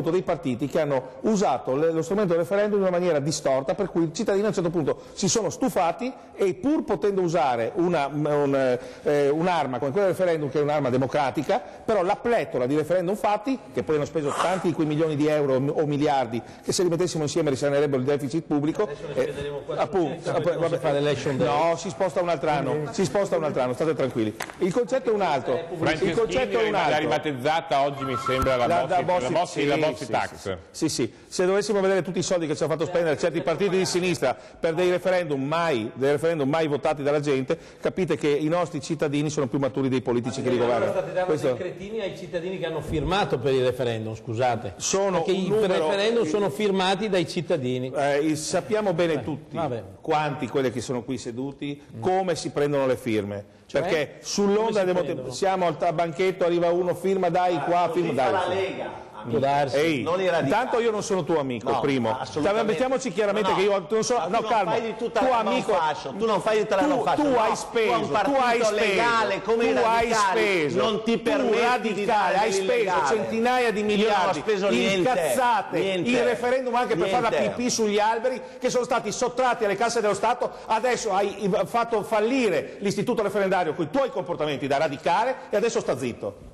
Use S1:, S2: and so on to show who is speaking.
S1: dei partiti che hanno usato lo strumento del referendum in una maniera distorta, per cui i cittadini a un certo punto si sono stufati e, pur potendo usare un'arma come quella del referendum, che è un'arma democratica, però la pletora di referendum fatti, che poi hanno speso tanti di quei milioni di euro o miliardi che, se li mettessimo insieme, risanerebbero il deficit pubblico, appunto, no, si sposta un altro anno, state tranquilli. Il concetto è un altro.
S2: L'ha ribattezzata oggi, mi sembra, la Bossi Tax.
S1: Sì, se dovessimo vedere tutti i soldi che ci hanno fatto spendere certi partiti di sinistra per dei referendum mai votati dalla gente, capite che i nostri cittadini sono più maturi dei politici che li governano.
S3: State dando dei cretini ai cittadini che hanno firmato per il referendum, scusate. Perché i referendum sono firmati dai cittadini.
S1: Sappiamo bene tutti quanti quelli che sono qui seduti, come si prendono le firme. Perché sull'onda siamo al banchetto, arriva uno, firma, dai qua, firma, dai.
S4: La Lega.
S1: Ehi, intanto io non sono tuo amico, primo. Mettiamoci chiaramente che io non sono. No, calma.
S4: Tuo amico, tu non fai di tutta la fascia.
S1: Tu hai speso,
S4: legale, come i radicali, non ti permetti di dare,
S1: hai speso centinaia di miliardi in cazzate, in referendum anche per fare la pipì sugli alberi, che sono stati sottratti alle casse dello Stato. Adesso hai fatto fallire l'istituto referendario con i tuoi comportamenti da radicale e adesso sta zitto.